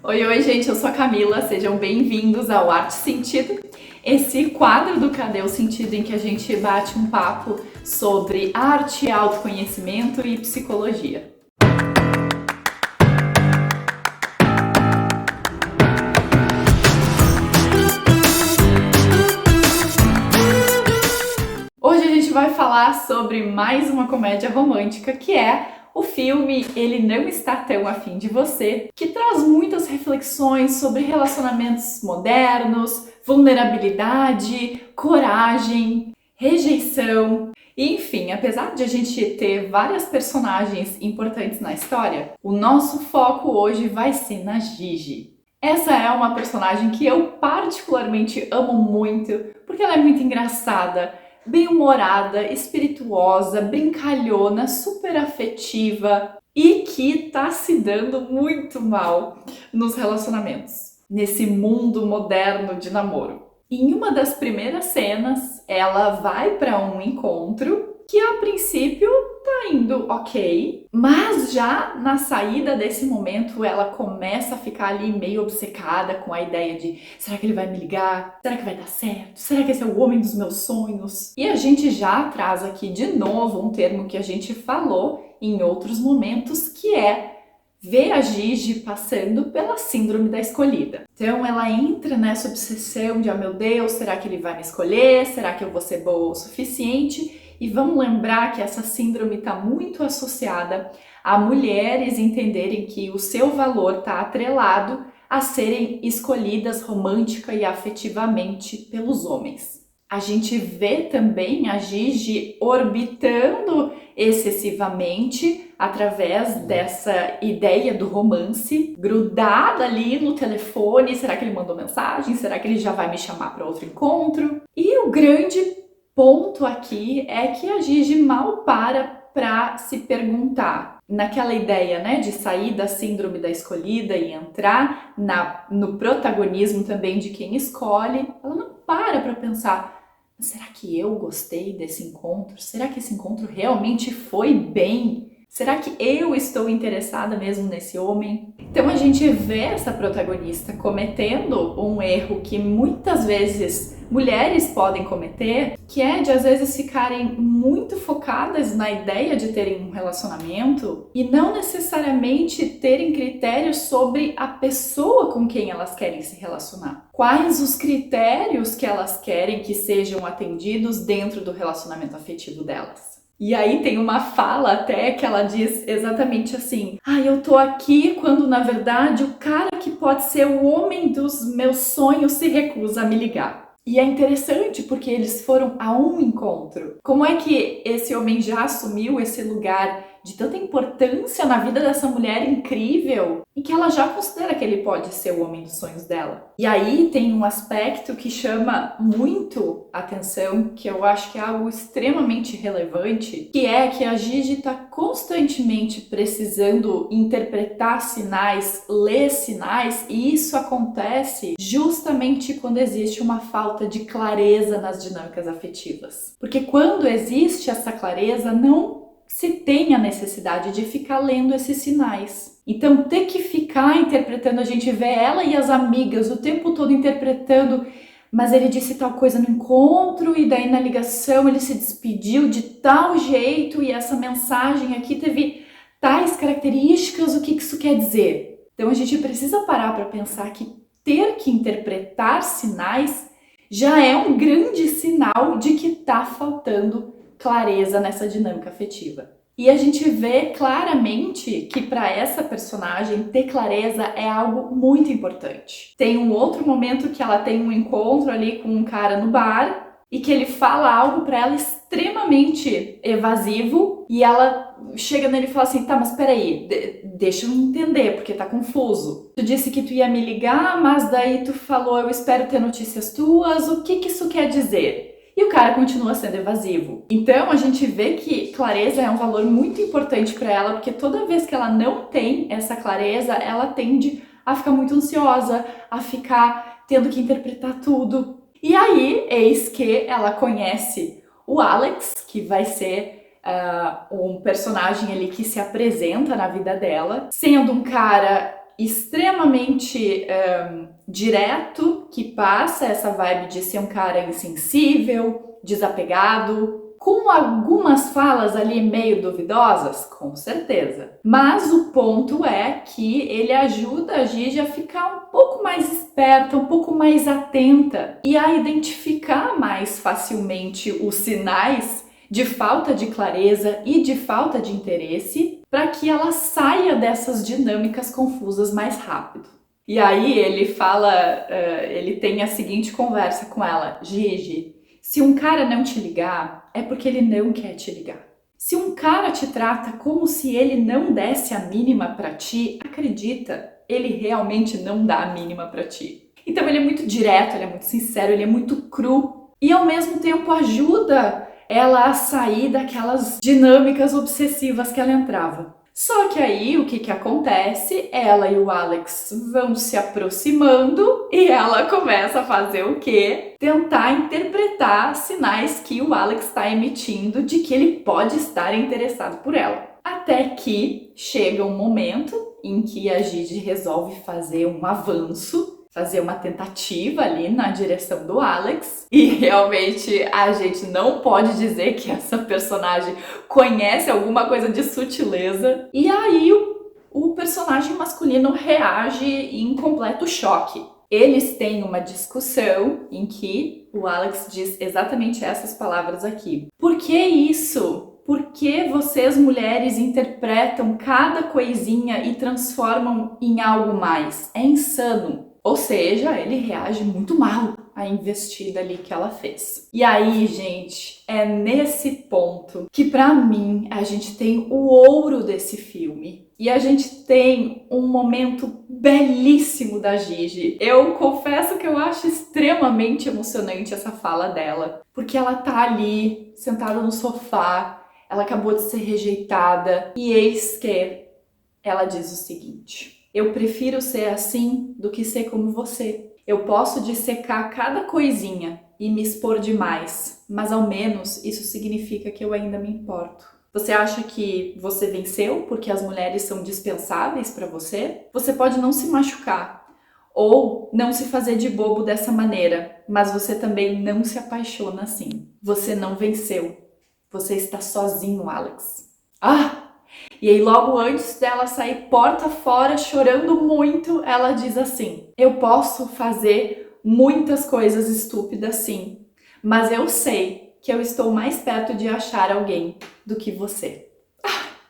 Oi, oi, gente, eu sou a Camila, sejam bem-vindos ao Arte Sentido, esse quadro do Cadê o Sentido em que a gente bate um papo sobre arte, autoconhecimento e psicologia. Hoje a gente vai falar sobre mais uma comédia romântica que é o filme Ele Não Está Tão Afim de Você, que traz muitas reflexões sobre relacionamentos modernos, vulnerabilidade, coragem, rejeição. Enfim, apesar de a gente ter várias personagens importantes na história, o nosso foco hoje vai ser na Gigi. Essa é uma personagem que eu particularmente amo muito, porque ela é muito engraçada, bem-humorada, espirituosa, brincalhona, super afetiva e que tá se dando muito mal nos relacionamentos, nesse mundo moderno de namoro. Em uma das primeiras cenas, ela vai para um encontro que a princípio tá indo ok, mas já na saída desse momento ela começa a ficar ali meio obcecada com a ideia de será que ele vai me ligar? Será que vai dar certo? Será que esse é o homem dos meus sonhos? E a gente já traz aqui de novo um termo que a gente falou em outros momentos, que é ver a Gigi passando pela síndrome da escolhida. Então ela entra nessa obsessão de, meu Deus, será que ele vai me escolher? Será que eu vou ser boa o suficiente? E vamos lembrar que essa síndrome está muito associada a mulheres entenderem que o seu valor está atrelado a serem escolhidas romântica e afetivamente pelos homens. A gente vê também a Gigi orbitando excessivamente através dessa ideia do romance, grudada ali no telefone. Será que ele mandou mensagem? Será que ele já vai me chamar para outro encontro? E o grande ponto aqui é que a Gigi mal para se perguntar. Naquela ideia, né, de sair da síndrome da escolhida e entrar no protagonismo também de quem escolhe, ela não para pensar: será que eu gostei desse encontro? Será que esse encontro realmente foi bem? Será que eu estou interessada mesmo nesse homem? Então a gente vê essa protagonista cometendo um erro que muitas vezes mulheres podem cometer, que é de às vezes ficarem muito focadas na ideia de terem um relacionamento e não necessariamente terem critérios sobre a pessoa com quem elas querem se relacionar. Quais os critérios que elas querem que sejam atendidos dentro do relacionamento afetivo delas? E aí tem uma fala até que ela diz exatamente assim: eu tô aqui quando na verdade o cara que pode ser o homem dos meus sonhos se recusa a me ligar. E é interessante porque eles foram a um encontro. Como é que esse homem já assumiu esse lugar de tanta importância na vida dessa mulher incrível e que ela já considera que ele pode ser o homem dos sonhos dela? E aí tem um aspecto que chama muito atenção, que eu acho que é algo extremamente relevante, que é que a Gigi está constantemente precisando interpretar sinais, ler sinais, e isso acontece justamente quando existe uma falta de clareza nas dinâmicas afetivas. Porque quando existe essa clareza, não se tem a necessidade de ficar lendo esses sinais. Então, ter que ficar interpretando, a gente vê ela e as amigas o tempo todo interpretando, mas ele disse tal coisa no encontro e daí na ligação ele se despediu de tal jeito e essa mensagem aqui teve tais características, o que isso quer dizer? Então, a gente precisa parar para pensar que ter que interpretar sinais já é um grande sinal de que está faltando clareza nessa dinâmica afetiva. E a gente vê claramente que para essa personagem ter clareza é algo muito importante. Tem um outro momento que ela tem um encontro ali com um cara no bar e que ele fala algo para ela extremamente evasivo e ela chega nele e fala assim: tá, mas peraí, deixa eu entender porque tá confuso. Tu disse que tu ia me ligar, mas daí tu falou eu espero ter notícias tuas, o que isso quer dizer? E o cara continua sendo evasivo. Então a gente vê que clareza é um valor muito importante para ela, porque toda vez que ela não tem essa clareza, ela tende a ficar muito ansiosa, a ficar tendo que interpretar tudo. E aí, eis que ela conhece o Alex, que vai ser um personagem ali que se apresenta na vida dela, sendo um cara extremamente direto, que passa essa vibe de ser um cara insensível, desapegado, com algumas falas ali meio duvidosas, com certeza. Mas o ponto é que ele ajuda a Gigi a ficar um pouco mais esperta, um pouco mais atenta e a identificar mais facilmente os sinais de falta de clareza e de falta de interesse para que ela saia dessas dinâmicas confusas mais rápido. E aí ele fala, ele tem a seguinte conversa com ela: Gigi, se um cara não te ligar, é porque ele não quer te ligar. Se um cara te trata como se ele não desse a mínima pra ti, acredita, ele realmente não dá a mínima pra ti. Então ele é muito direto, ele é muito sincero, ele é muito cru e ao mesmo tempo ajuda ela a sair daquelas dinâmicas obsessivas que ela entrava. Só que aí o que acontece? Ela e o Alex vão se aproximando e ela começa a fazer o quê? Tentar interpretar sinais que o Alex está emitindo de que ele pode estar interessado por ela. Até que chega um momento em que a Gigi resolve fazer um avanço, fazer uma tentativa ali na direção do Alex, e realmente a gente não pode dizer que essa personagem conhece alguma coisa de sutileza, e aí o personagem masculino reage em completo choque. Eles têm uma discussão em que o Alex diz exatamente essas palavras aqui. Por que isso? Por que vocês, mulheres, interpretam cada coisinha e transformam em algo mais? É insano. Ou seja, ele reage muito mal à investida ali que ela fez. E aí, gente, é nesse ponto que pra mim a gente tem o ouro desse filme. E a gente tem um momento belíssimo da Gigi. Eu confesso que eu acho extremamente emocionante essa fala dela, porque ela tá ali, sentada no sofá, ela acabou de ser rejeitada, e eis que ela diz o seguinte: eu prefiro ser assim do que ser como você. Eu posso dissecar cada coisinha e me expor demais, mas ao menos isso significa que eu ainda me importo. Você acha que você venceu porque as mulheres são dispensáveis para você? Você pode não se machucar ou não se fazer de bobo dessa maneira, mas você também não se apaixona assim. Você não venceu. Você está sozinho, Alex. E aí logo antes dela sair porta fora, chorando muito, ela diz assim: eu posso fazer muitas coisas estúpidas sim, mas eu sei que eu estou mais perto de achar alguém do que você.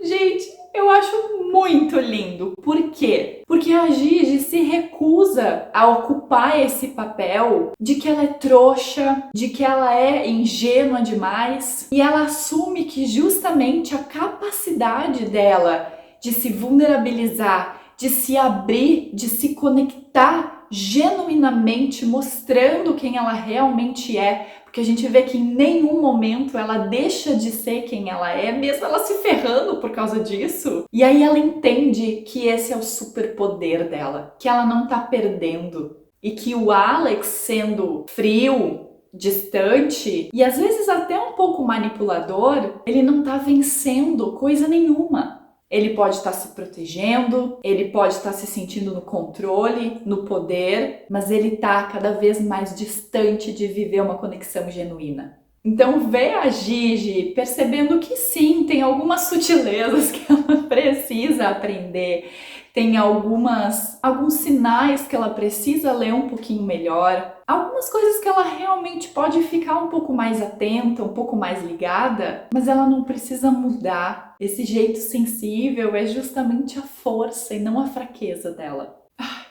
Gente, eu acho muito lindo. Por quê? Porque a Gigi se recusa a ocupar esse papel de que ela é trouxa, de que ela é ingênua demais, e ela assume que justamente a capacidade dela de se vulnerabilizar, de se abrir, de se conectar genuinamente, mostrando quem ela realmente é, porque a gente vê que em nenhum momento ela deixa de ser quem ela é, mesmo ela se ferrando por causa disso. E aí ela entende que esse é o superpoder dela, que ela não tá perdendo. E que o Alex, sendo frio, distante e às vezes até um pouco manipulador, ele não tá vencendo coisa nenhuma. Ele pode estar se protegendo, ele pode estar se sentindo no controle, no poder, mas ele está cada vez mais distante de viver uma conexão genuína. Então ver a Gigi percebendo que sim, tem algumas sutilezas que ela precisa aprender, tem alguns sinais que ela precisa ler um pouquinho melhor, algumas coisas que ela realmente pode ficar um pouco mais atenta, um pouco mais ligada, mas ela não precisa mudar. Esse jeito sensível é justamente a força e não a fraqueza dela.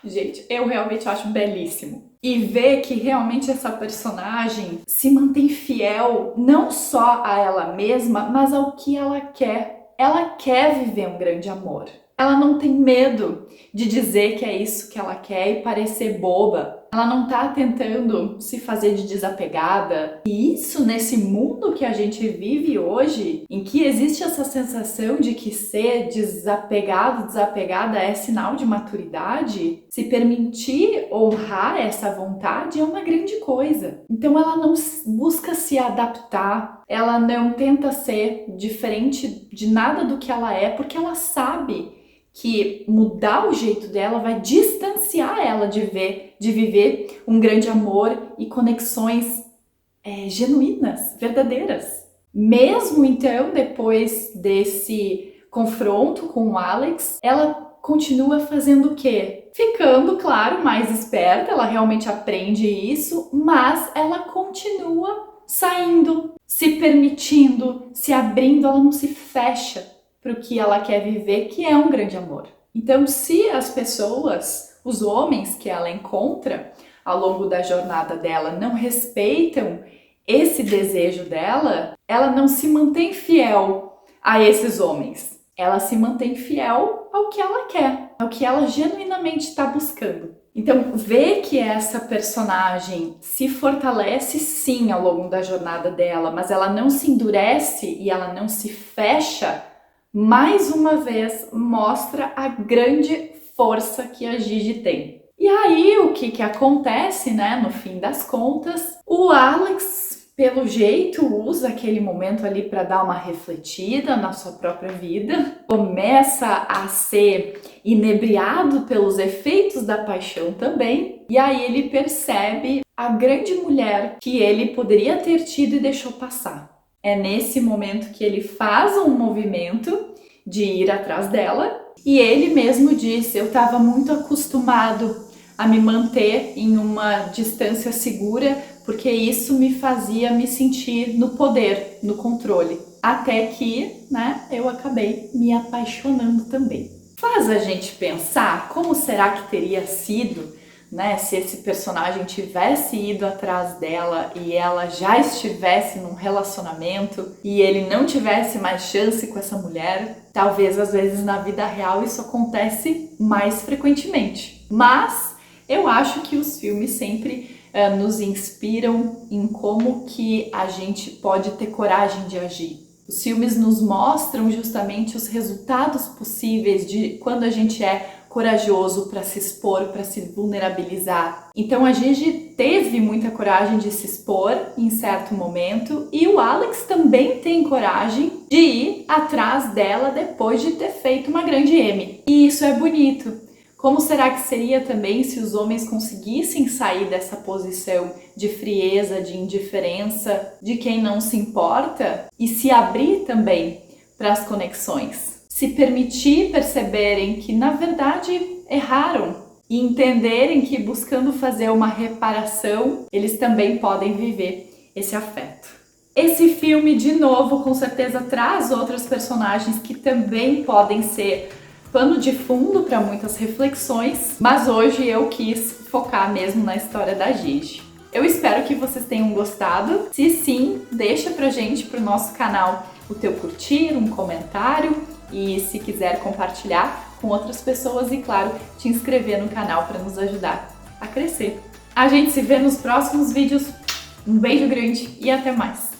Gente, eu realmente acho belíssimo. E ver que realmente essa personagem se mantém fiel não só a ela mesma, mas ao que ela quer. Ela quer viver um grande amor. Ela não tem medo de dizer que é isso que ela quer e parecer boba. Ela não tá tentando se fazer de desapegada. E isso nesse mundo que a gente vive hoje, em que existe essa sensação de que ser desapegado, desapegada é sinal de maturidade, se permitir honrar essa vontade é uma grande coisa. Então ela não busca se adaptar, ela não tenta ser diferente de nada do que ela é, porque ela sabe que mudar o jeito dela vai distanciar ela de viver um grande amor e conexões genuínas, verdadeiras. Mesmo então, depois desse confronto com o Alex, ela continua fazendo o quê? Ficando, claro, mais esperta, ela realmente aprende isso, mas ela continua saindo, se permitindo, se abrindo, ela não se fecha para o que ela quer viver, que é um grande amor. Então, se as pessoas, os homens que ela encontra ao longo da jornada dela não respeitam esse desejo dela, ela não se mantém fiel a esses homens. Ela se mantém fiel ao que ela quer, ao que ela genuinamente está buscando. Então, ver que essa personagem se fortalece sim ao longo da jornada dela, mas ela não se endurece e ela não se fecha, mais uma vez mostra a grande força que a Gigi tem. E aí, o que acontece, né? No fim das contas, o Alex, pelo jeito, usa aquele momento ali para dar uma refletida na sua própria vida, começa a ser inebriado pelos efeitos da paixão também, e aí ele percebe a grande mulher que ele poderia ter tido e deixou passar. É nesse momento que ele faz um movimento de ir atrás dela, e ele mesmo disse: eu estava muito acostumado a me manter em uma distância segura, porque isso me fazia me sentir no poder, no controle. Até que, né, eu acabei me apaixonando também. Faz a gente pensar como será que teria sido, né, se esse personagem tivesse ido atrás dela e ela já estivesse num relacionamento e ele não tivesse mais chance com essa mulher. Talvez às vezes na vida real isso acontece mais frequentemente. Mas eu acho que os filmes sempre nos inspiram em como que a gente pode ter coragem de agir. Os filmes nos mostram justamente os resultados possíveis de quando a gente é corajoso para se expor, para se vulnerabilizar. Então a Gigi teve muita coragem de se expor em certo momento e o Alex também tem coragem de ir atrás dela depois de ter feito uma grande M. E isso é bonito. Como será que seria também se os homens conseguissem sair dessa posição de frieza, de indiferença, de quem não se importa e se abrir também para as conexões? Se permitir perceberem que na verdade erraram e entenderem que buscando fazer uma reparação, eles também podem viver esse afeto. Esse filme, de novo, com certeza traz outros personagens que também podem ser pano de fundo para muitas reflexões, mas hoje eu quis focar mesmo na história da Gigi. Eu espero que vocês tenham gostado. Se sim, deixa pra gente, pro nosso canal, o teu curtir, um comentário e se quiser compartilhar com outras pessoas e, claro, te inscrever no canal para nos ajudar a crescer. A gente se vê nos próximos vídeos. Um beijo grande e até mais!